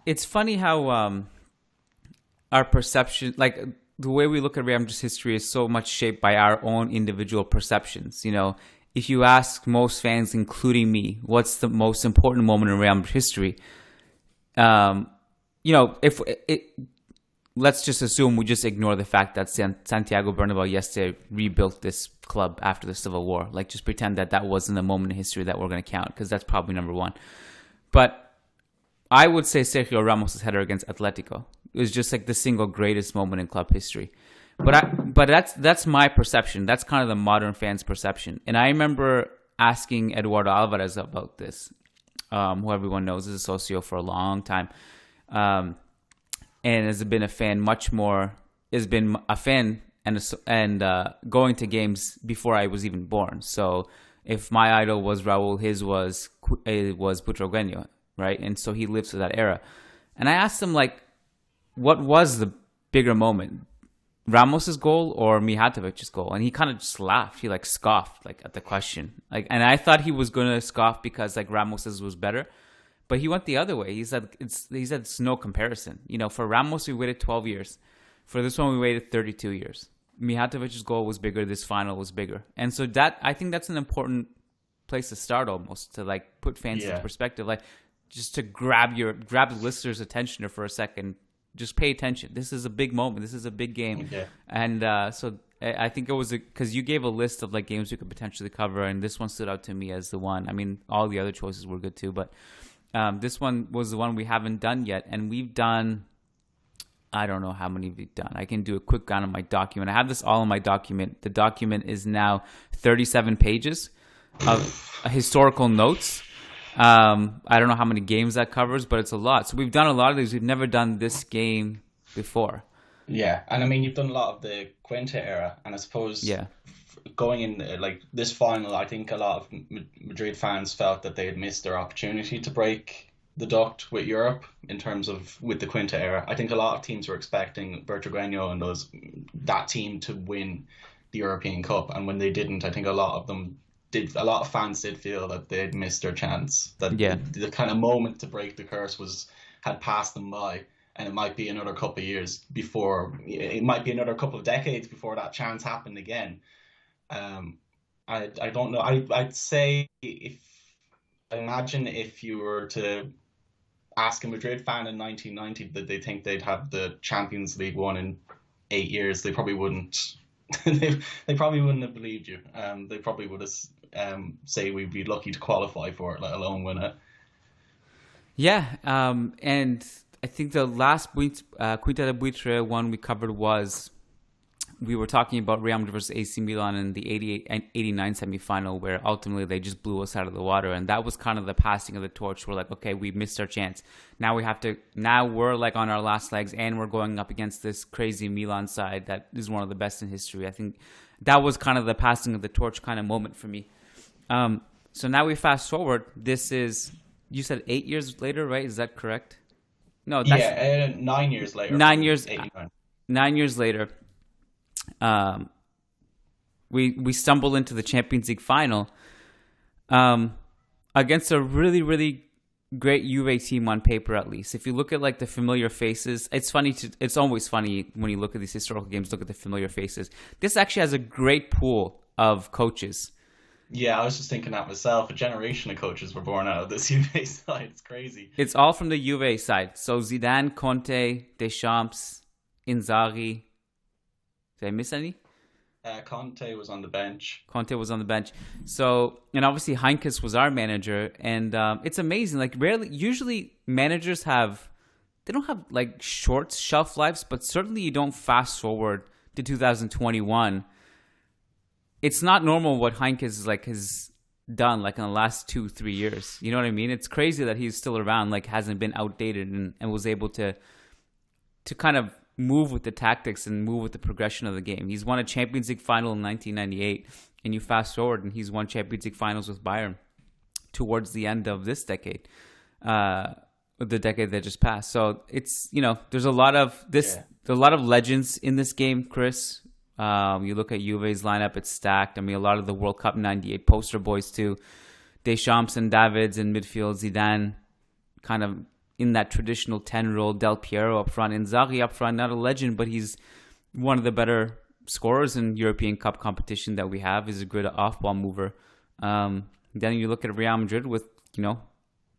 it's funny how our perception, like the way we look at Real Madrid's history, is so much shaped by our own individual perceptions. If you ask most fans, including me, what's the most important moment in Real Madrid history, if it, let's just assume we just ignore the fact that Santiago Bernabéu yesterday rebuilt this club after the Civil War. Like, just pretend that wasn't a moment in history that we're going to count, because that's probably number one. But I would say Sergio Ramos' header against Atletico. It was just like the single greatest moment in club history. But that's my perception. That's kind of the modern fans' perception. And I remember asking Eduardo Alvarez about this, who everyone knows is a socio for a long time, and has been a fan and going to games before I was even born. So if my idol was Raúl, his was Butragueño, right? And so he lives through that era. And I asked him, like, what was the bigger moment, Ramos's goal or Mihatovic's goal? And he kind of just laughed. He scoffed at the question. And I thought he was going to scoff because Ramos's was better, but he went the other way. He said it's no comparison. For Ramos we waited 12 years. For this one we waited 32 years. Mihatovic's goal was bigger. This final was bigger. And so I think that's an important place to start, almost to put fans into perspective. Just to grab the listener's attention for a second. Just pay attention. This is a big moment. This is a big game. Yeah. And so I think it was because you gave a list of games we could potentially cover, and this one stood out to me as the one. I mean, all the other choices were good too, but this one was the one we haven't done yet. And we've done, I don't know how many we've done. I can do a quick count on my document. I have this all in my document. The document is now 37 pages of historical notes. I don't know how many games that covers, but it's a lot. So we've done a lot of these. We've never done this game before. Yeah, and I mean, you've done a lot of the Quinta era, and I suppose going in this final, I think a lot of Madrid fans felt that they had missed their opportunity to break the duct with Europe in terms of with the Quinta era. I think a lot of teams were expecting Bertragueño and that team to win the European Cup, and when they didn't, I think a lot of fans did feel that they'd missed their chance. That the kind of moment to break the curse had passed them by, and it might be another couple of years before. It might be another couple of decades before that chance happened again. I don't know. I'd say imagine if you were to ask a Madrid fan in 1990 that they think they'd have the Champions League won in 8 years, they probably wouldn't. they probably wouldn't have believed you. They probably would have say we'd be lucky to qualify for it, let alone win it. Yeah, and I think the last Quinta de Buitre one we covered was, we were talking about Real Madrid versus AC Milan in the 88 and 89 semifinal, where ultimately they just blew us out of the water. And that was kind of the passing of the torch. We're like, okay, we missed our chance. Now we're on our last legs, and we're going up against this crazy Milan side that is one of the best in history. I think that was kind of the passing of the torch kind of moment for me. So now we fast forward. This is, you said 8 years later, right? Is that correct? No, that's 9 years later. 9 years. 9 years later. We stumbled into the Champions League final against a really, really great Juve team on paper, at least. If you look at the familiar faces, it's always funny when you look at these historical games, look at the familiar faces. This actually has a great pool of coaches. Yeah, I was just thinking that myself. A generation of coaches were born out of this Juve side. It's crazy. It's all from the Juve side. So Zidane, Conte, Deschamps, Inzaghi. Did I miss any? Conte was on the bench. So, and obviously Heinkes was our manager, and it's amazing. Usually managers they don't have short shelf lives, but certainly you don't fast forward to 2021. It's not normal what Heinkes has done in the last 2-3 years. You know what I mean? It's crazy that he's still around, hasn't been outdated, and was able to kind of move with the tactics and move with the progression of the game. He's won a Champions League final in 1998, and you fast forward and he's won Champions League finals with Bayern towards the end of this decade, the decade that just passed. So it's, there's a lot of there's a lot of legends in this game, Chris. You look at Juve's lineup, it's stacked. I mean, a lot of the World Cup 98 poster boys too. Deschamps and Davids in midfield, Zidane kind of in that traditional 10 role. Del Piero up front, Inzaghi up front, not a legend, but he's one of the better scorers in European Cup competition that we have. He's a good off-ball mover. Then you look at Real Madrid with,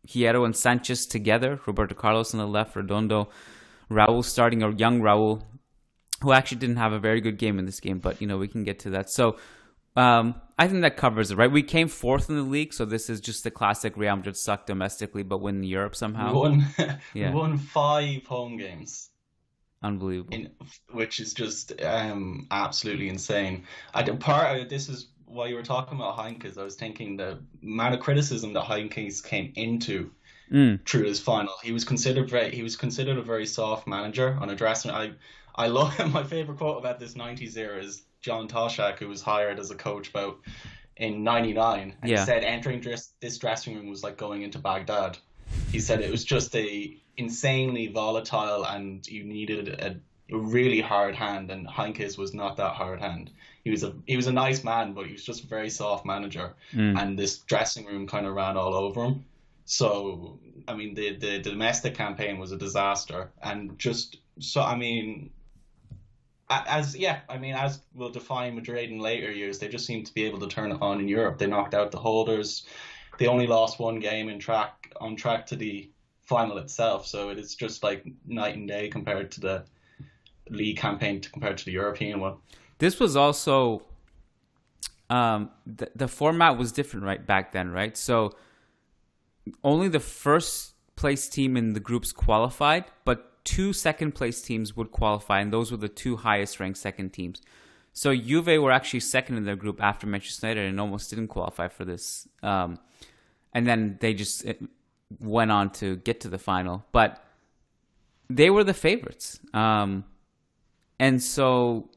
Hierro and Sanchez together, Roberto Carlos on the left, Redondo, Raul starting, a young Raul, who actually didn't have a very good game in this game, but, we can get to that. So I think that covers it, right? We came fourth in the league, so this is just the classic Real Madrid suck domestically, but win in Europe somehow. We won 5 home games. Unbelievable. Which is just absolutely insane. This is while you were talking about Heinkes, I was thinking the amount of criticism that Heinkes came into through this final. He was considered a very soft manager on a dressing. I love my favorite quote about this '90s era is John Toshak, who was hired as a coach in '99, and he said entering this dressing room was like going into Baghdad. He said it was just a insanely volatile, and you needed a really hard hand, and Heinkes was not that hard hand. He was a nice man, but he was just a very soft manager, and this dressing room kind of ran all over him. So I mean, the domestic campaign was a disaster, and just so I mean, as we'll define Madrid in later years, they just seem to be able to turn it on in Europe. They knocked out the holders. They only lost one game on track to the final itself. So it is just like night and day compared to the league campaign compared to the European one. This was also the format was different, right, back then, right? So only the first place team in the groups qualified, but 2 second place teams would qualify, and those were the 2 highest ranked second teams. So Juve were actually second in their group after Manchester United and almost didn't qualify for this. And then they just went on to get to the final. But they were the favorites. And so,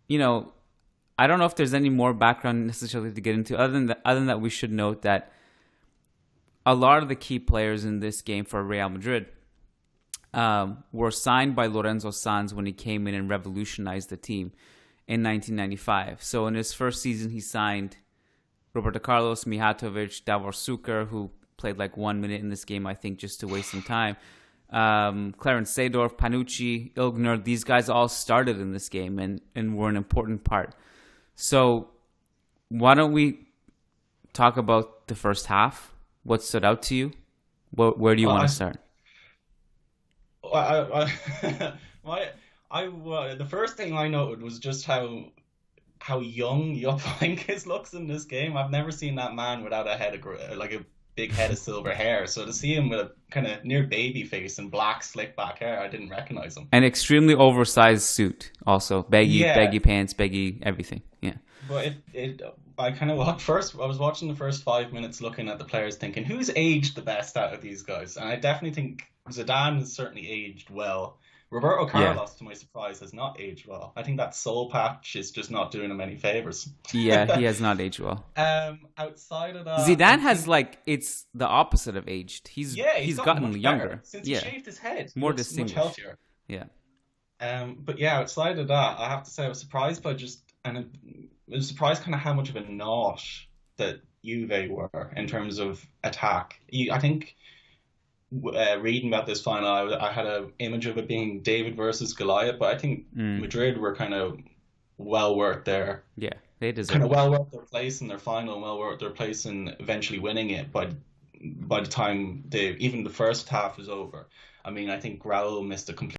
I don't know if there's any more background necessarily to get into. Other than that, we should note that a lot of the key players in this game for Real Madrid were signed by Lorenzo Sanz when he came in and revolutionized the team in 1995. So in his first season, he signed Roberto Carlos, Mijatovic, Davor Suker, who played like 1 minute in this game, I think, just to waste some time. Clarence Seedorf, Panucci, Ilgner, these guys all started in this game and were an important part. So why don't we talk about the first half? What stood out to you? Where do you want to start? The first thing I noted was just how young Jupp Heynckes looks in this game. I've never seen that man without a big head of silver hair. So to see him with a kind of near baby face and black slick back hair, I didn't recognize him. An extremely oversized suit, also baggy pants, baggy everything. Yeah. But I was watching the first 5 minutes, looking at the players, thinking who's aged the best out of these guys, and I definitely think Zidane has certainly aged well. Roberto Carlos, to my surprise, has not aged well. I think that soul patch is just not doing him any favors. Yeah, he has not aged well. Outside of that, Zidane has it's the opposite of aged. He's gotten younger since he shaved his head. More distinguished, much healthier. Yeah. But yeah, outside of that, I have to say I was surprised by I was surprised kind of how much of a nosh that Juve were in terms of attack. I think. Reading about this final, I had an image of it being David versus Goliath, but I think Madrid were kind of well worth their they deserve kind of well worth their place in their final, and well worth their place in eventually winning it. By the time even the first half was over, I mean, I think Raul missed a complete